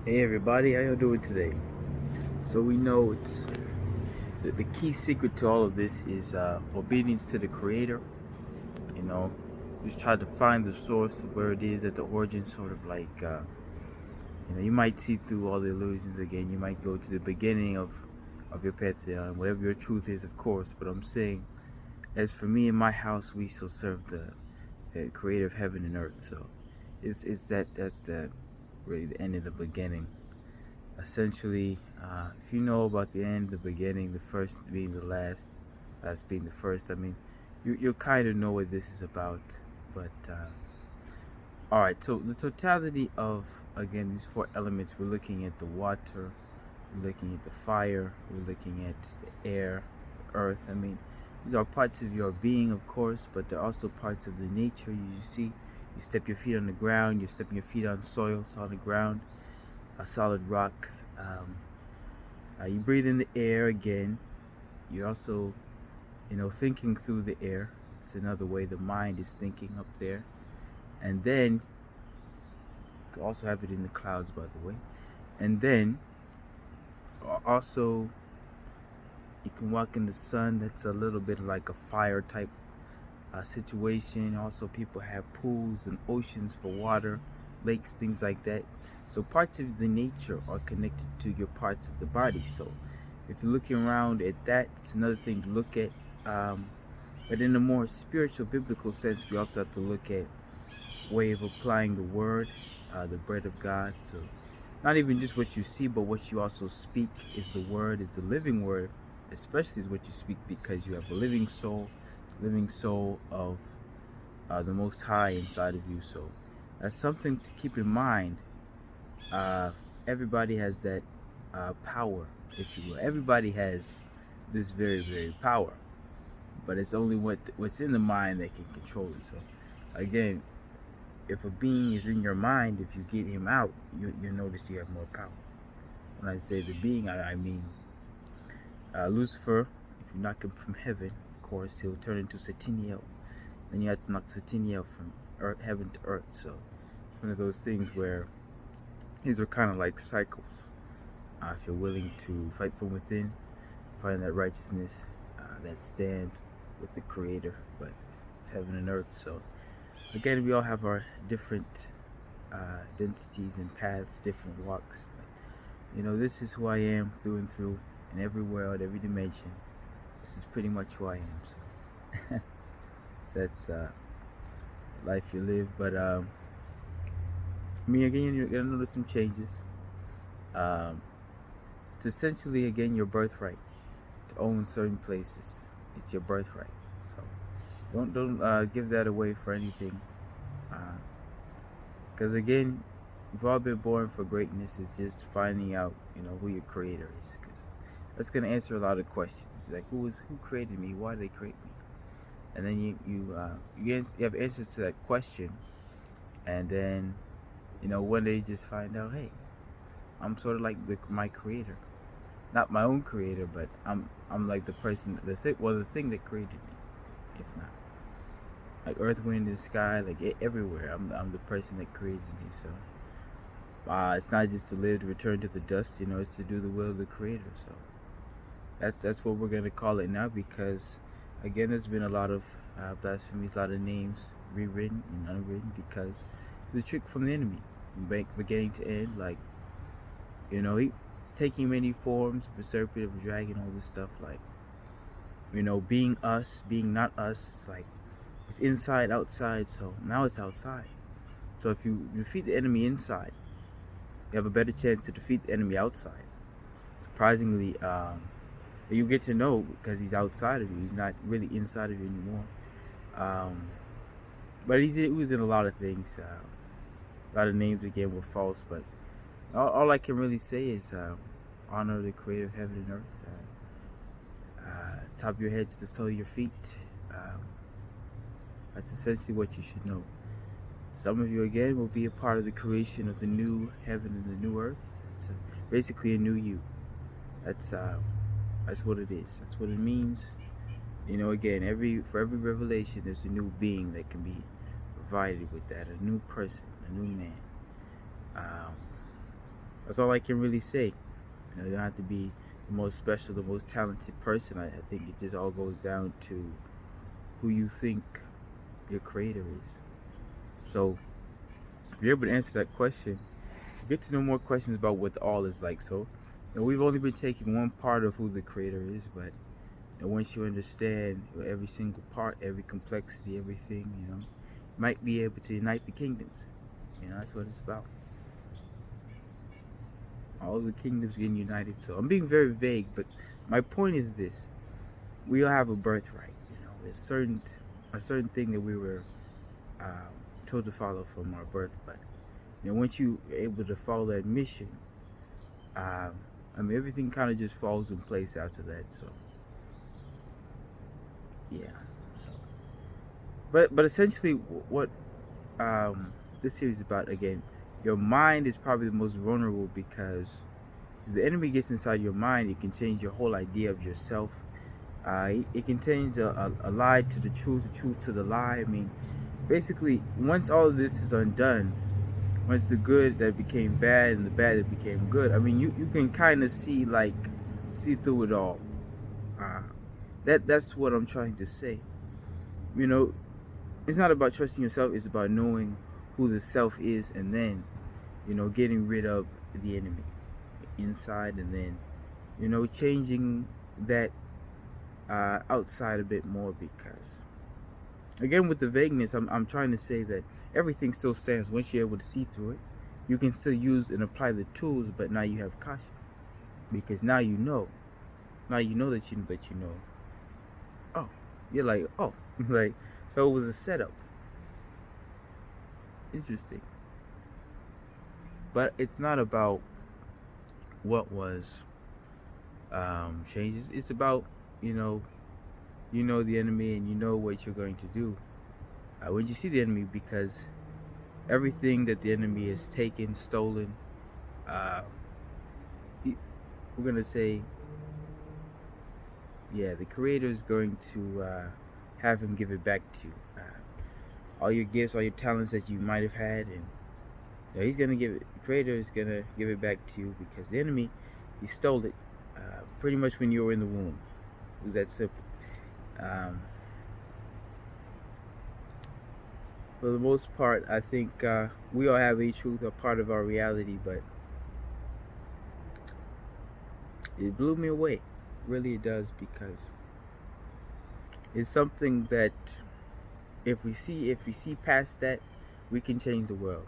Hey everybody, how you doing today? So we know it's the key secret to all of this is obedience to the Creator. You know, just try to find the source of where it is at the origin, sort of like you might see through all the illusions again. You might go to the beginning of your pantheon, whatever your truth is, of course. But I'm saying, as for me and my house, we shall serve the Creator of heaven and earth. So it's that's the really the end of the beginning. Essentially, if you know about the end, the beginning, the first being the last, last being the first, I mean, you'll kind of know what this is about. But, all right, so the totality of, again, these four elements, we're looking at the water, we're looking at the fire, we're looking at the air, the earth. I mean, these are parts of your being, of course, but they're also parts of the nature you see. You step your feet on the ground, you're stepping your feet on soil, solid ground, a solid rock. You breathe in the air again. You're also, thinking through the air. It's another way the mind is thinking up there. And then, you can also have it in the clouds, by the way. And then, also, you can walk in the sun. That's a little bit like a fire type situation. Also, people have pools and oceans for water, lakes, things like that. So, parts of the nature are connected to your parts of the body. So, if you're looking around at that, it's another thing to look at. But in a more spiritual, biblical sense, we also have to look at way of applying the word, the bread of God. So not even just what you see, but what you also speak is the word, is the living word, especially is what you speak because you have a living soul of the Most High inside of you. So that's something to keep in mind. Uh, Everybody has that power, if you will. Everybody has this very, very power, but it's only what's in the mind that can control it. So, again, if a being is in your mind, if you get him out, you notice you have more power. When I say the being, I mean Lucifer. If you knock him from heaven, of course, he'll turn into Satiniel. Then you have to knock Satiniel from heaven to earth. So it's one of those things where these are kind of like cycles. If you're willing to fight from within, find that righteousness, that stand with the Creator, but of heaven and earth. So again, we all have our different identities and paths, different walks. But, this is who I am through and through, in every world, every dimension. This is pretty much who I am. So, so that's life you live. But me again, you're gonna notice some changes. Um, it's essentially again your birthright to own certain places. It's your birthright. So don't give that away for anything. Because again, we've all been born for greatness. It's just finding out, who your creator is. Because that's gonna answer a lot of questions. Like who created me? Why did they create me? And then you have answers to that question. And then, one day you just find out, hey, I'm sort of like my creator, not my own creator, but I'm like the person, the thing that created me, if not. Like earth, wind, and sky, like everywhere. I'm the person that created me. So it's not just to live to return to the dust. It's to do the will of the Creator. So that's what we're gonna call it now because, again, there's been a lot of blasphemies, a lot of names rewritten and unwritten because the trick from the enemy, beginning to end. Like he taking many forms, the serpent, of a dragon, all this stuff. Like being us, being not us. It's like it's inside, outside. So now it's outside. So if you defeat the enemy inside, you have a better chance to defeat the enemy outside. Surprisingly, you get to know because he's outside of you. He's not really inside of you anymore. Um, but he was in a lot of things. A lot of names again were false, but all I can really say is honor the Creator of heaven and earth. Top of your head to the sole of your feet. Um, that's essentially what you should know. Some of you again will be a part of the creation of the new heaven and the new earth. It's basically a new you. That's what it is. That's what it means. Again, for every revelation, there's a new being that can be provided with that, a new person, a new man. Um, That's all I can really say. You don't have to be the most special, the most talented person. I think it just all goes down to who you think your creator is. So if you're able to answer that question, get to know more questions about what the all is like. So we've only been taking one part of who the creator is, but once you understand every single part, every complexity, everything, you might be able to unite the kingdoms. That's what it's about. All the kingdoms getting united. So I'm being very vague, but my point is this: we all have a birthright. There's a certain thing that we were told to follow from our birth, but once you are able to follow that mission, everything kind of just falls in place after that. So yeah. So, but essentially, what this series is about, again, your mind is probably the most vulnerable, because if the enemy gets inside your mind, it can change your whole idea of yourself. It can change a lie to the truth to the lie. Basically, once all of this is undone, once the good that became bad and the bad that became good, you can kind of see through it all. That's what I'm trying to say. It's not about trusting yourself. It's about knowing who the self is, and then getting rid of the enemy inside, and then changing that outside a bit more, because again, with the vagueness, I'm trying to say that everything still stands. Once you're able to see through it, you can still use and apply the tools, but now you have caution, because now you know that you know. Oh, you're like, oh, like, so it was a setup. Interesting. But it's not about what was changes. It's about the enemy, and you know what you're going to do when you see the enemy, because everything that the enemy has taken, stolen, we're gonna say, the creator is going to have him give it back to you. All your gifts, all your talents that you might have had, and he's gonna give it. The creator is gonna give it back to you, because the enemy, he stole it pretty much when you were in the womb. It was that simple. For the most part, I think we all have a truth, a part of our reality, but it blew me away. Really, it does, because it's something that if we see past that, we can change the world.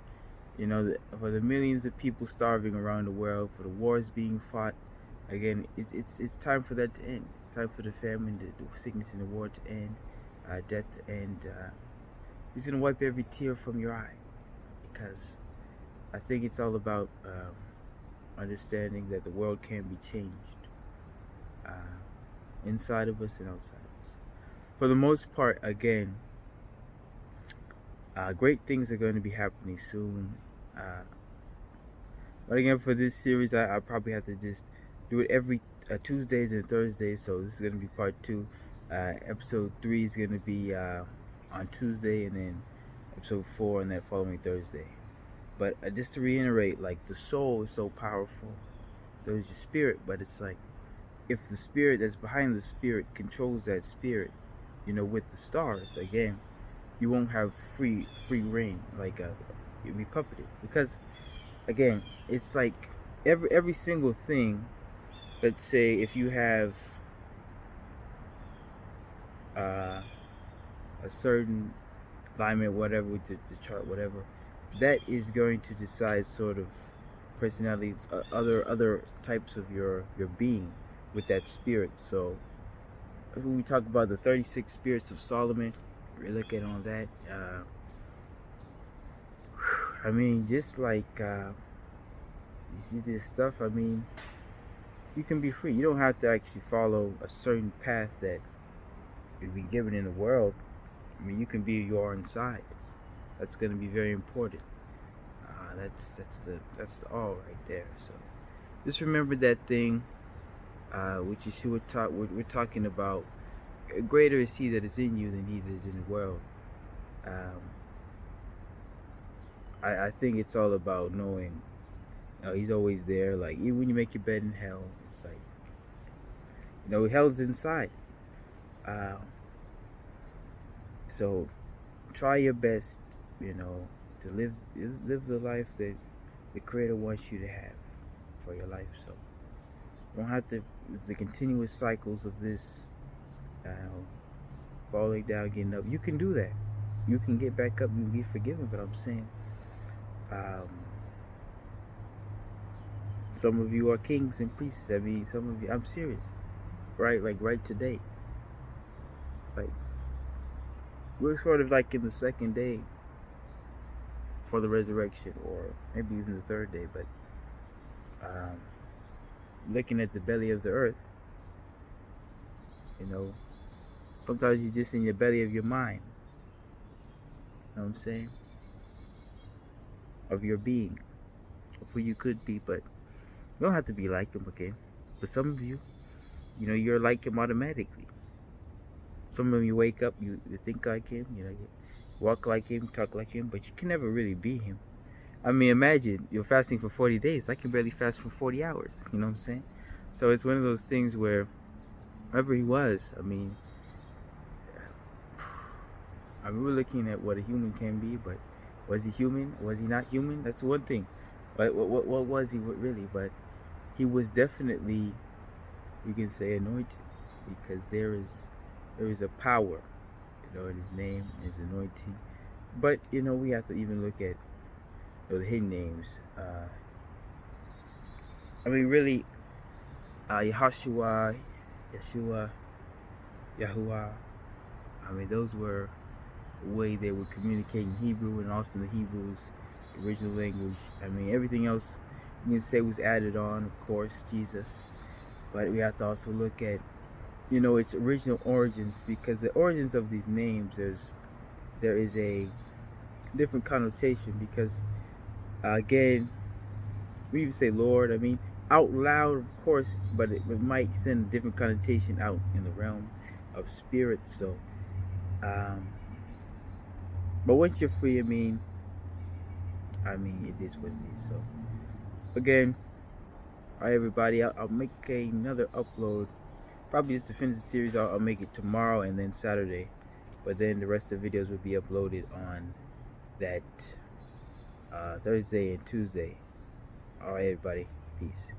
For the millions of people starving around the world, for the wars being fought, again, it's time for that to end. It's time for the famine, the sickness, and the war to end, death to end. He's gonna wipe every tear from your eye, because I think it's all about understanding that the world can be changed, inside of us and outside of us. For the most part, again, great things are going to be happening soon. But again, for this series, I probably have to just do it every Tuesdays and Thursdays. So this is going to be part 2. Episode 3 is going to be on Tuesday, and then episode 4 on that following Thursday. But just to reiterate, the soul is so powerful. So is your spirit, but it's like, if the spirit that's behind the spirit controls that spirit, with the stars, again, you won't have free reign. You'll be puppeted, because again, it's like every single thing. Let's say if you have a certain alignment, whatever, with the chart, whatever, that is going to decide sort of personalities, other types of your being with that spirit. So when we talk about the 36 spirits of Solomon, we're looking on that. Just like you see this stuff, you can be free. You don't have to actually follow a certain path that you'll be given in the world. You can be who you are inside. That's going to be very important. That's the all right there. So just remember that thing, which is we're talking about. Greater is He that is in you than he that is in the world. I think it's all about knowing He's always there. Like, even when you make your bed in hell, it's like, hell's inside. Uh, so try your best, to live the life that the Creator wants you to have for your life. So you don't have to the continuous cycles of this, uh, falling down, getting up. You can do that. You can get back up and be forgiven. But I'm saying, um, some of you are kings and priests. I mean, some of you. I'm serious, right? Like right today, like we're sort of like in the second day for the resurrection, or maybe even the third day. But um, looking at the belly of the earth, you know, sometimes you're just in your belly of your mind. You know what I'm saying? Of your being, of who you could be. But you don't have to be like him again. But some of you, you're like him automatically. Some of them, you wake up, you think like him, you walk like him, talk like him, but you can never really be him. I mean, imagine you're fasting for 40 days. I can barely fast for 40 hours. You know what I'm saying? So it's one of those things where wherever he was, I mean, we're looking at what a human can be, but was he human? Was he not human? That's one thing. But what was he really? But he was definitely, we can say, anointed, because there is a power, in his name, his anointing. But we have to even look at the hidden names. I mean, really, Yeshua, Yahuwah. I mean, those were the way they would communicate in Hebrew, and also the Hebrew's original language. I mean, everything else you can say was added on, of course, Jesus. But we have to also look at, its original origins, because the origins of these names, there is a different connotation, because again, we even say Lord, I mean, out loud, of course, but it might send a different connotation out in the realm of spirit. So but once you're free, I mean, it is what it is. So again, all right, everybody, I'll make another upload, probably just to finish the series. I'll make it tomorrow and then Saturday, but then the rest of the videos will be uploaded on that Thursday and Tuesday. All right, everybody, peace.